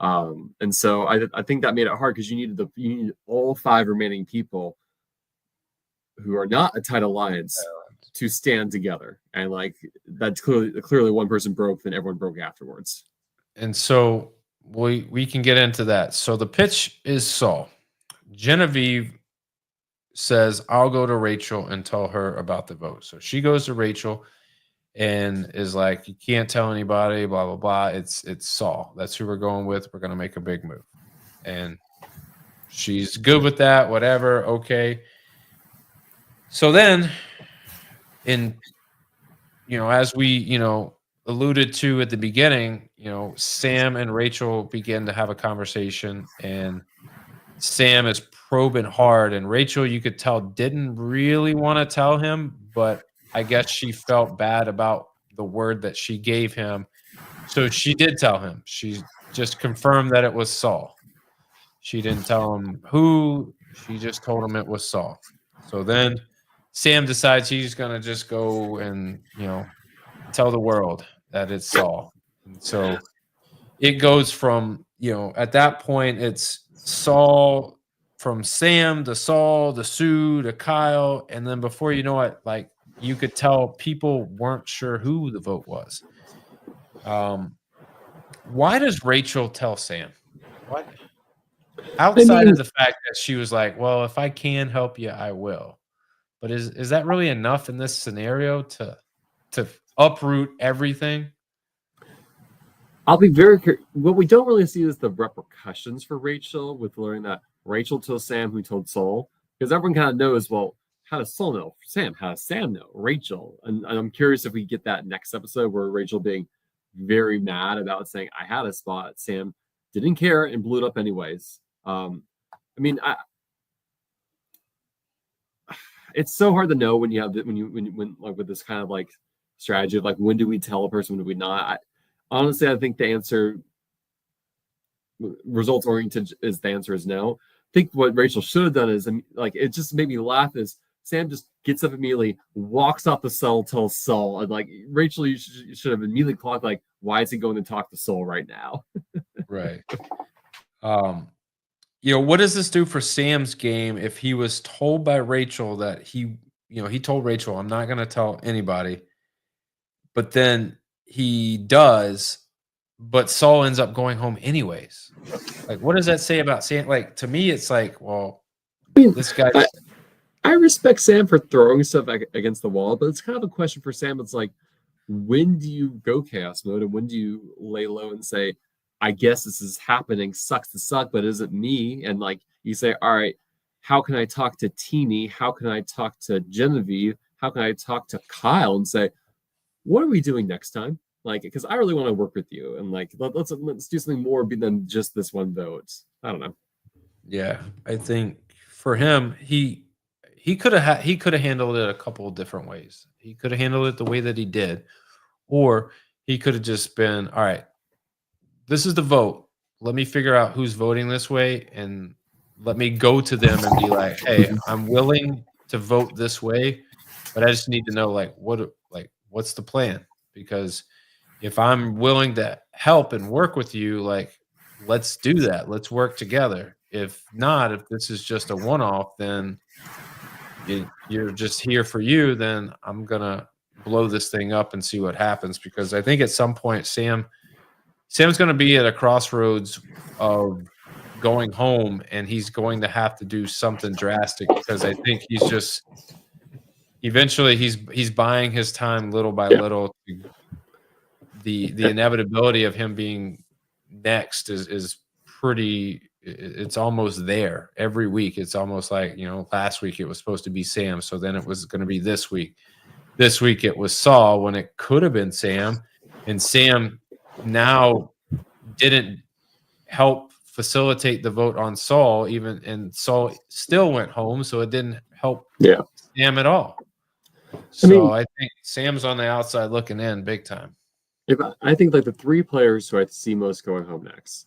And so I think that made it hard because you needed all 5 remaining people who are not a tight alliance to stand together. And like that's clearly one person broke, then everyone broke afterwards.
And so we can get into that. So the pitch is Saul. Genevieve says, I'll go to Rachel and tell her about the vote. So she goes to Rachel and is like, you can't tell anybody, blah, blah, blah. It's Saul. That's who we're going with. We're going to make a big move. And she's good with that, whatever. Okay. So then as we, alluded to at the beginning, Sam and Rachel begin to have a conversation, and Sam is probing hard, and Rachel, you could tell, didn't really want to tell him, but I guess she felt bad about the word that she gave him. So she did tell him. She just confirmed that it was Saul. She didn't tell him who. She just told him it was Saul. So then Sam decides he's going to just go and, tell the world that it's Saul. And so it goes from, at that point, it's Saul, from Sam to Saul to Sue to Kyle. And then before you know it, like you could tell people weren't sure who the vote was. Why does Rachel tell Sam? What? Outside of the fact that she was like, well, if I can help you, I will. But is that really enough in this scenario to uproot everything?
I'll be very curious. What we don't really see is the repercussions for Rachel with learning that Rachel told Sam who told Saul, because everyone kind of knows, well, how does Saul know Sam? How does Sam know Rachel? And I'm curious if we get that next episode where Rachel being very mad about saying, I had a spot. Sam didn't care and blew it up anyways. It's so hard to know when you have when like with this kind of like strategy of like, when do we tell a person, when do we not? Honestly, I think the answer, results oriented, is the answer is no. I think what Rachel should have done is, like, it just made me laugh, is Sam just gets up immediately, walks off the cell, tells Saul, and like, Rachel, you should have immediately clocked, like, why is he going to talk to Saul right now?
Right. What does this do for Sam's game if he was told by Rachel that he told Rachel, I'm not going to tell anybody, but then he does, but Saul ends up going home anyways? Like, what does that say about Sam? Like, to me, it's like, well, this guy.
I respect Sam for throwing stuff against the wall, but it's kind of a question for Sam. It's like, when do you go chaos mode, and when do you lay low and say, I guess this is happening, sucks to suck, but is it me? And like, you say, all right, how can I talk to Teeny? How can I talk to Genevieve? How can I talk to Kyle and say, what are we doing next time? Like, because I really want to work with you, and like, let's do something more than just this one vote. I don't know.
Yeah, I think for him, he could have handled it a couple of different ways. He could have handled it the way that he did, or he could have just been, all right, this is the vote. Let me figure out who's voting this way, and let me go to them and be like, hey, I'm willing to vote this way, but I just need to know, like, what's the plan? Because if I'm willing to help and work with you, like, let's do that. Let's work together. If not, if this is just a one-off, then you're just here for you, then I'm going to blow this thing up and see what happens, because I think at some point Sam's going to be at a crossroads of going home, and he's going to have to do something drastic, because I think he's just eventually he's buying his time little by little. The inevitability of him being next is pretty, it's almost there every week. It's almost like, last week it was supposed to be Sam, so then it was going to be this week. This week it was Saul when it could have been Sam, and Sam now didn't help facilitate the vote on Saul, and Saul still went home, so it didn't help Sam at all. So I think Sam's on the outside looking in big time.
I think like the three players who I see most going home next,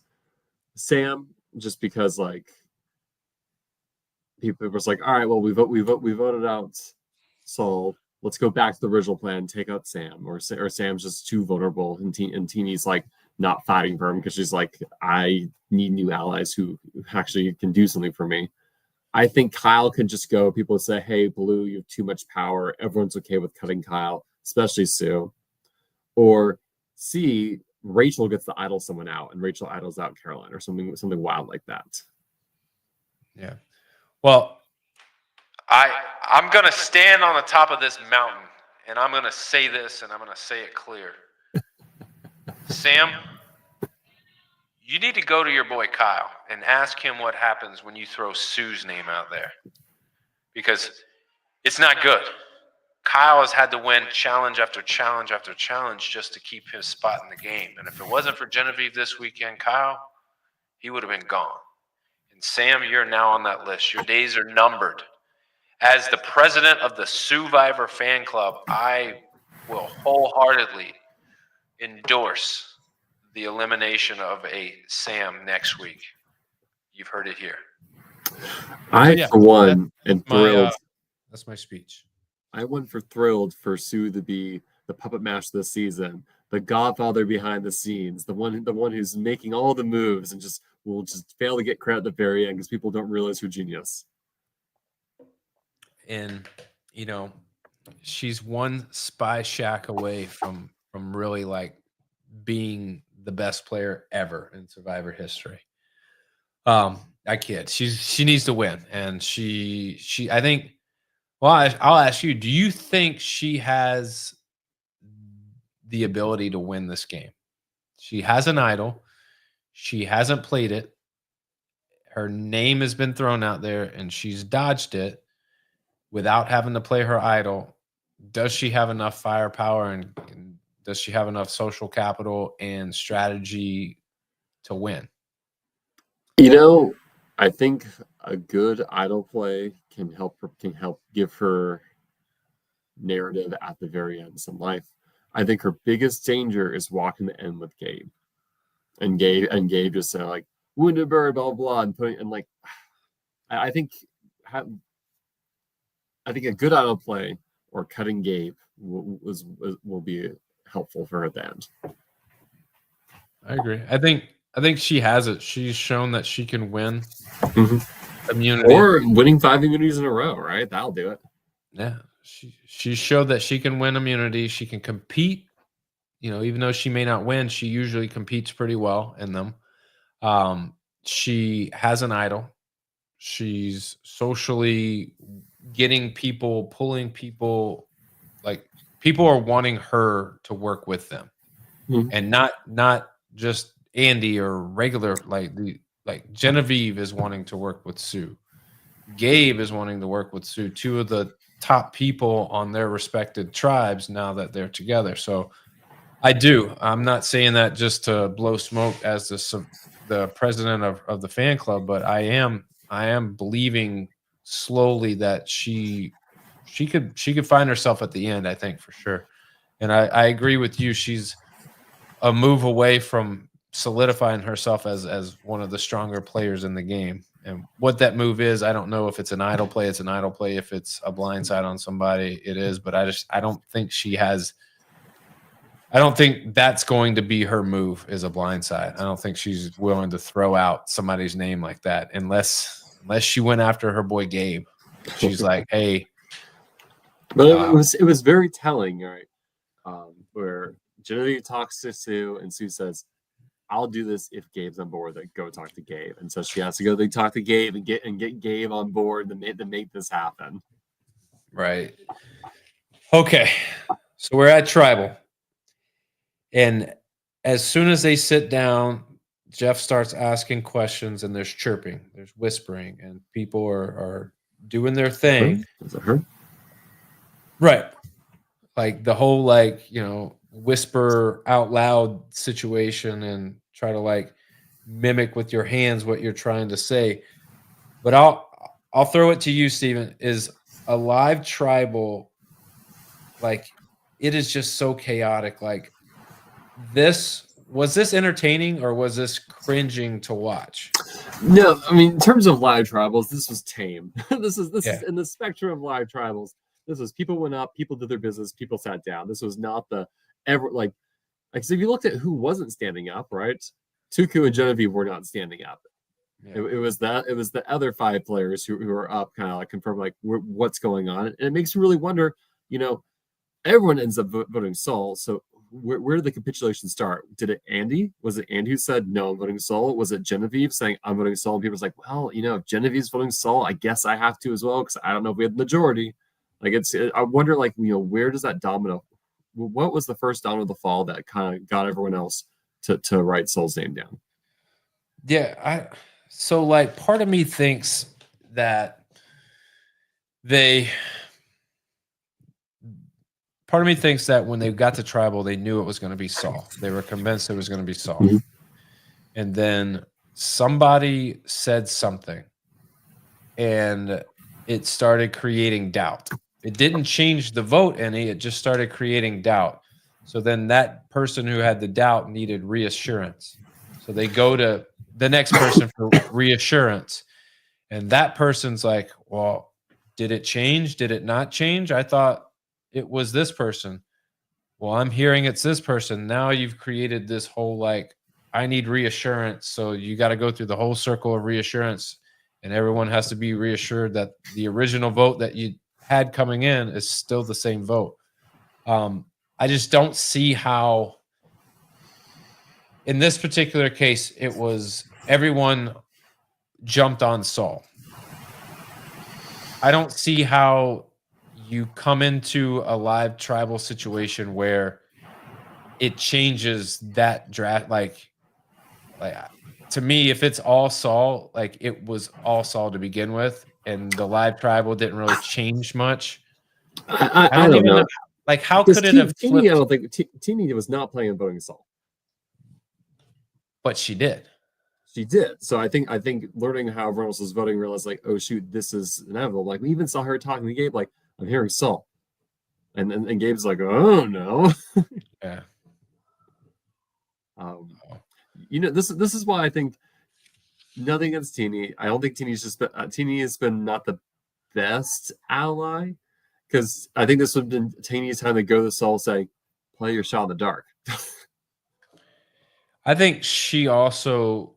Sam, just because like people was like, all right, well we voted out Saul. Let's go back to the original plan, take out Sam, or Sam's just too vulnerable, and Teeny's like not fighting for him because she's like, I need new allies who actually can do something for me. I think Kyle can just go. People say, hey, Blue, you have too much power. Everyone's okay with cutting Kyle, especially Sue. Or C, Rachel gets to idle someone out, and Rachel idles out Caroline, or something wild like that.
Yeah. Well, I'm going to stand on the top of this mountain, and I'm going to say this, and I'm going to say it clear. Sam, you need to go to your boy Kyle and ask him what happens when you throw Sue's name out there, because it's not good. Kyle has had to win challenge after challenge after challenge just to keep his spot in the game. And if it wasn't for Genevieve this weekend, Kyle, he would have been gone. And Sam, you're now on that list. Your days are numbered. As the president of the Survivor fan club, I will wholeheartedly endorse the elimination of a Sam next week. You've heard it here.
For one, am thrilled.
That's my speech.
I went for thrilled for Sue to be the puppet master this season, the godfather behind the scenes, the one who's making all the moves and will just fail to get credit at the very end because people don't realize her genius.
And she's one spy shack away from really like being the best player ever in Survivor history. I kid. She needs to win, and I think. Well, I'll ask you, do you think she has the ability to win this game? She has an idol. She hasn't played it. Her name has been thrown out there, and she's dodged it without having to play her idol. Does she have enough firepower, and does she have enough social capital and strategy to win?
I think a good idol play can help give her narrative at the very end of some life. I think her biggest danger is walking the end with Gabe. And Gabe just saying like wounded bird, blah blah, and putting and like I think a good idol play or cutting Gabe will be helpful for her at the end.
I agree. I think she has it. She's shown that she can win immunity.
Or winning 5 immunities in a row, right? That'll do it.
Yeah. She showed that she can win immunity. She can compete. Even though she may not win, she usually competes pretty well in them. She has an idol. She's socially getting people, pulling people. Like, people are wanting her to work with them. And not just Andy or regular, like Genevieve is wanting to work with Sue. Gabe is wanting to work with Sue, two of the top people on their respected tribes now that they're together. So I'm not saying that just to blow smoke as the president of the fan club, but I am believing slowly that she could find herself at the end, I think, for sure. And I agree with you. She's a move away from solidifying herself as one of the stronger players in the game. And what that move is, I don't know. If it's an idol play, it's an idol play. If it's a blindside on somebody, it is. But I don't think she has. I don't think that's going to be her move is a blindside. I don't think she's willing to throw out somebody's name like that unless she went after her boy Gabe. She's like, hey.
But it was very telling, right? Where Genevieve talks to Sue and Sue says, I'll do this if Gabe's on board. Then go talk to Gabe. And so she has to go talk to Gabe and get Gabe on board to make this happen.
Right. Okay. So we're at Tribal. And as soon as they sit down, Jeff starts asking questions and there's chirping, there's whispering, and people are doing their thing.
Is it her?
Right. Like the whole, like, you know, whisper out loud situation and try to like mimic with your hands what you're trying to say. But I'll throw it to you, Steven. Is a live Tribal, like, it is just so chaotic. Like, was this entertaining or was this cringing to watch?
No, I mean, in terms of live Tribals, this was tame. This is in the spectrum of live Tribals. This was people went up, people did their business, people sat down. This was not the ever like so if you looked at who wasn't standing up, right? Tuku and Genevieve were not standing up. Yeah. It was the other 5 players who were up, kind of like confirm like what's going on, and it makes you really wonder. You know, everyone ends up voting Saul. So where did the capitulation start? Did it Andy? Was it Andy who said no, I'm voting Saul? Was it Genevieve saying I'm voting Saul? And people was like, well, you know, if Genevieve's voting Saul, I guess I have to as well because I don't know if we had the majority. Like I wonder, like, you know, where does that domino? What was the first domino to fall that kind of got everyone else to write Saul's name down?
Yeah, so like part of me thinks that when they got to Tribal, they knew it was going to be Saul. They were convinced it was going to be Saul. Mm-hmm. And then somebody said something and it started creating doubt. It didn't change the vote any, it just started creating doubt. So then that person who had the doubt needed reassurance. So they go to the next person for reassurance. And that person's like, well, did it change? Did it not change? I thought it was this person. Well, I'm hearing it's this person. Now you've created this whole, like, I need reassurance. So you got to go through the whole circle of reassurance. And everyone has to be reassured that the original vote that you had coming in is still the same vote. I just don't see how, in this particular case, it was everyone jumped on Saul. I don't see how you come into a live Tribal situation where it changes that draft. Like to me, if it's all Saul, like it was all Saul to begin with, and the live Tribal didn't really change much.
I don't even know.
Like, how could it have flipped?
Teeny, I don't think Teeny was not planning on voting Saul,
but she did.
She did. So I think learning how everyone else was voting, realized like, oh shoot, this is inevitable. Like we even saw her talking to Gabe, like, I'm hearing Saul, and Gabe's like, oh no.
Yeah.
You know, this is why I think nothing against Teeny. I don't think Teeny has been not the best ally, because I think this would have been Teeny's time to go to Saul, say, play your shot in the dark.
I think she also,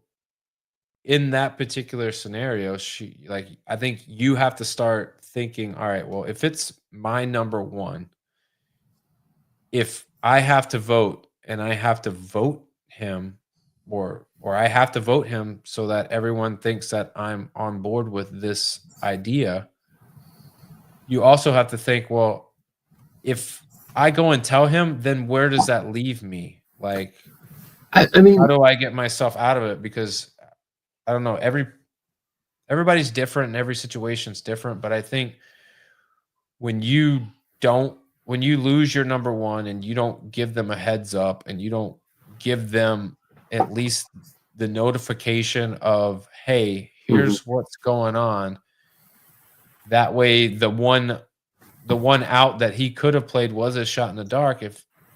in that particular scenario, I think you have to start thinking, all right, well, if it's my number one, if I have to vote and I have to vote him, or I have to vote him so that everyone thinks that I'm on board with this idea, you also have to think, well, if I go and tell him, then where does that leave me? Like, I mean, how do I get myself out of it? Because I don't know, everybody's different and every situation's different. But I think when you lose your number one and you don't give them a heads up and you don't give them at least the notification of, hey, here's what's going on. That way the one out that he could have played was a shot in the dark.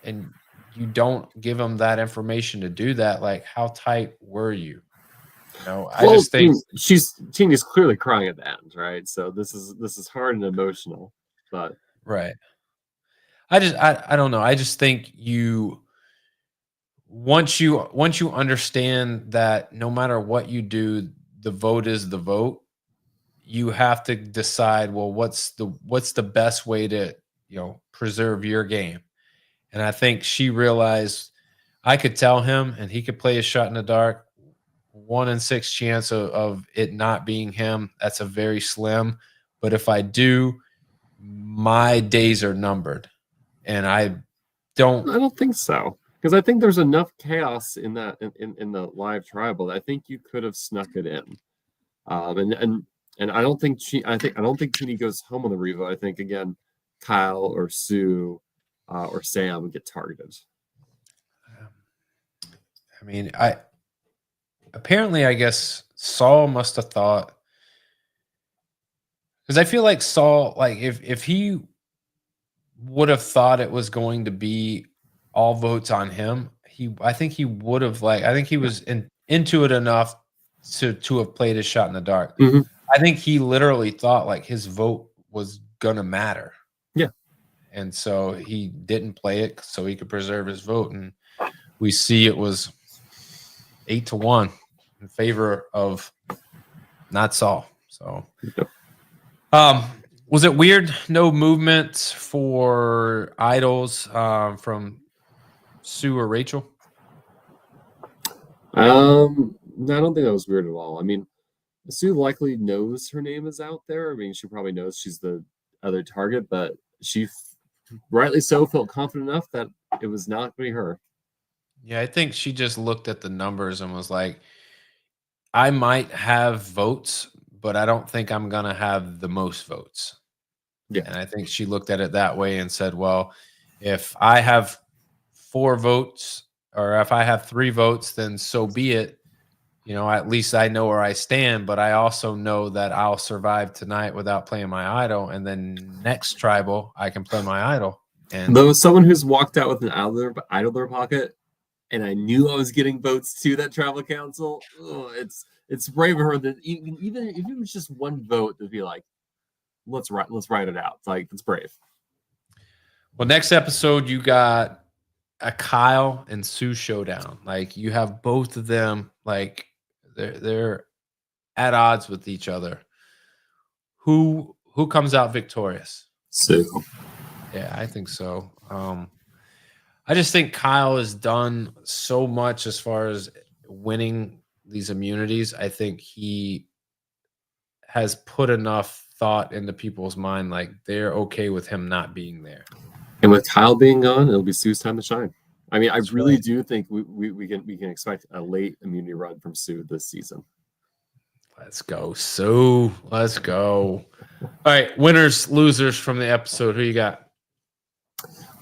And you don't give him that information to do that, like, how tight were you? You know, I just think
Teeny's clearly crying at the end, right? So this is hard and emotional, but
right. I don't know. I just think you once you understand that no matter what you do, the vote is the vote. You have to decide, well, what's the best way to preserve your game. And I think she realized I could tell him, and he could play his shot in the dark. 1 in 6 chance of it not being him. That's a very slim. But if I do, my days are numbered, and I don't
think so, because I think there's enough chaos in that in the live tribal that I think you could have snuck it in. And I don't think I don't think Teeny goes home on the revote. I think again, Kyle or Sue or Sam get targeted.
I mean, I guess Saul must have thought, because I feel like Saul, like if he would have thought it was going to be all votes on him, I think he would have I think he was into it enough to have played his shot in the dark.
Mm-hmm.
I think he literally thought like his vote was gonna matter.
Yeah.
And so he didn't play it so he could preserve his vote. And we see it was 8-1 in favor of not Saul. So was it weird? No movement for idols from Sue or Rachel?
I don't think that was weird at all. I mean, Sue likely knows her name is out there. I mean, she probably knows she's the other target, but she rightly so felt confident enough that it was not going to be her.
Yeah, I think she just looked at the numbers and was like, I might have votes, but I don't think I'm going to have the most votes.
Yeah.
And I think she looked at it that way and said, well, if I have 4 votes or if I have 3 votes, then so be it. At least I know where I stand, but I also know that I'll survive tonight without playing my idol. And then next tribal, I can play my idol. And
though someone who's walked out with an idol in their pocket, and I knew I was getting votes to that tribal council, it's brave of her that even if it was just one vote to be like, let's write it out. It's like, it's brave.
Well, next episode you got a Kyle and Sue showdown. Like you have both of them, like they're at odds with each other. Who comes out victorious?
Sue.
Yeah, I think so. I just think Kyle has done so much as far as winning these immunities. I think he has put enough thought into people's mind, like they're okay with him not being there.
And with Kyle being gone, it'll be Sue's time to shine. I mean, I really do think we can expect a late immunity run from Sue this season.
Let's go, Sue. Let's go. All right, winners, losers from the episode. Who you got?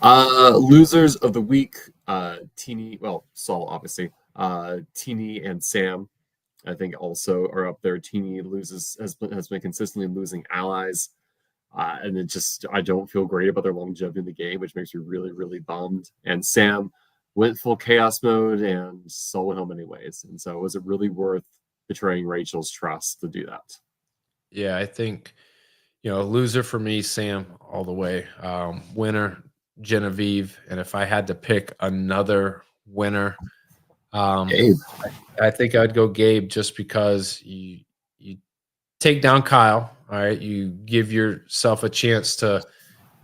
Losers of the week, Teeny, well, Saul, obviously. Teeny and Sam, I think, also are up there. Teeny has been consistently losing allies. And I don't feel great about their longevity in the game, which makes me really, really bummed. And Sam went full chaos mode and Saul went home anyways. And so was it really worth betraying Rachel's trust to do that?
Yeah, I think, loser for me, Sam, all the way. Winner, Genevieve. And if I had to pick another winner,
Gabe.
I think I'd go Gabe, just because you take down Kyle. All right, you give yourself a chance to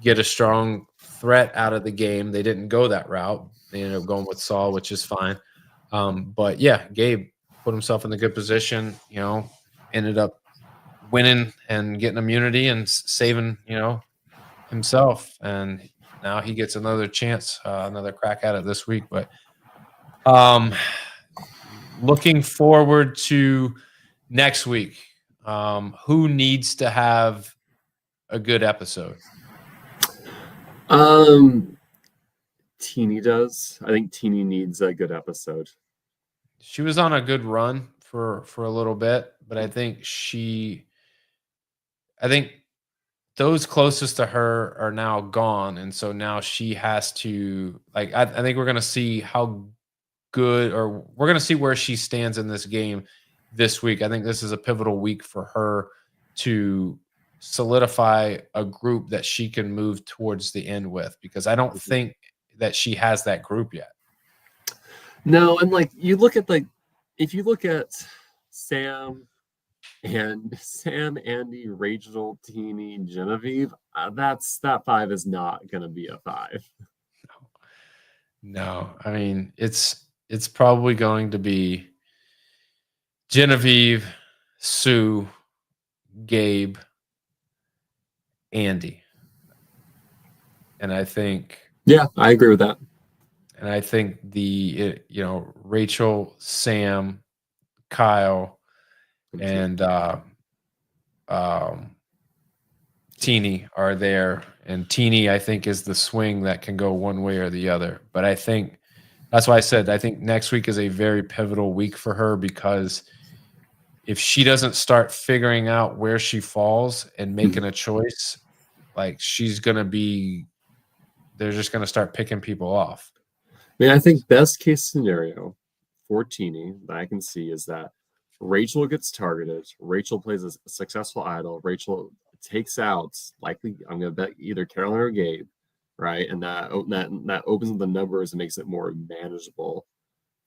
get a strong threat out of the game. They didn't go that route. They ended up going with Saul, which is fine. But yeah, Gabe put himself in a good position, ended up winning and getting immunity and saving, himself. And now he gets another chance, another crack at it this week. But looking forward to next week. Who needs to have a good episode?
Teeny does. I think Teeny needs a good episode.
She was on a good run for a little bit, but I think those closest to her are now gone, and so now she has to, I think we're gonna see how good, or we're gonna see where she stands in this game this week. I think this is a pivotal week for her to solidify a group that she can move towards the end with, because I don't think that she has that group yet.
No, and like you look at if you look at Sam, Andy, Rachel, Teeny, Genevieve, that 5 is not going to be a 5.
No, I mean it's probably going to be Genevieve, Sue, Gabe, Andy, and I think
Yeah, I agree with that.
And I think Rachel, Sam, Kyle, and Teeny are there. And Teeny, I think, is the swing that can go one way or the other. But I think that's why I said I think next week is a very pivotal week for her, because if she doesn't start figuring out where she falls and making a choice, like they're just going to start picking people off.
I mean, I think best case scenario for Teeny that I can see is that Rachel gets targeted. Rachel plays a successful idol. Rachel takes out, likely, I'm going to bet either Carolyn or Gabe, right? And that opens the numbers and makes it more manageable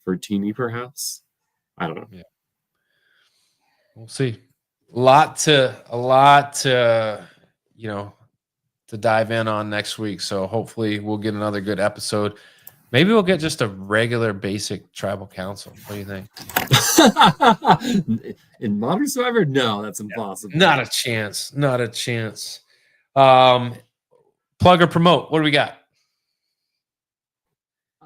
for Teeny, perhaps. I don't know.
Yeah. We'll see. A lot to dive in on next week. So hopefully we'll get another good episode. Maybe we'll get just a regular basic tribal council. What do you think?
In Modern Survivor, no, that's impossible.
Not a chance. Not a chance. Plug or promote. What do we got?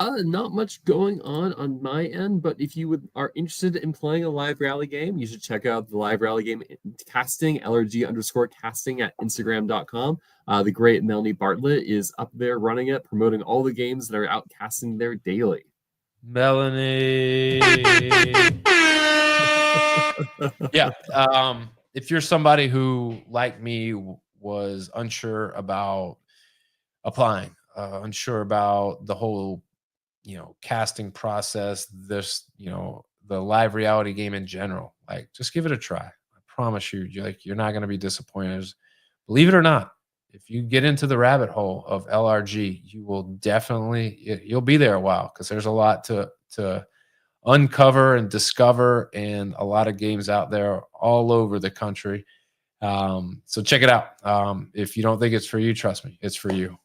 Not much going on my end, but if you are interested in playing a live rally game, you should check out the live rally game casting, LRG_casting at Instagram.com. The great Melanie Bartlett is up there running it, promoting all the games that are out casting there daily.
Melanie. Yeah. If you're somebody who, like me, was unsure about applying, unsure about the whole casting process, the live reality game in general, like, just give it a try. I promise you're not going to be disappointed. Believe it or not, if you get into the rabbit hole of LRG, you will you'll be there a while, because there's a lot to uncover and discover, and a lot of games out there all over the country. So check it out. If you don't think it's for you, trust me, it's for you.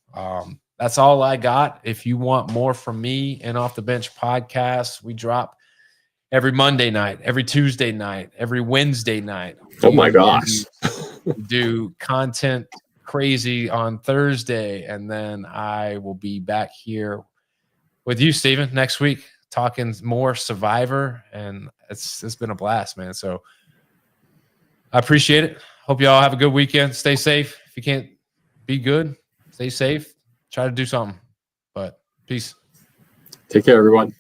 That's all I got. If you want more from me and Off the Bench podcast, we drop every Monday night, every Tuesday night, every Wednesday night.
Oh my gosh.
We do content crazy on Thursday, and then I will be back here with you, Steven, next week, talking more Survivor, and it's been a blast, man. So I appreciate it. Hope you all have a good weekend. Stay safe. If you can't be good, stay safe. Try to do something. But peace.
Take care, everyone.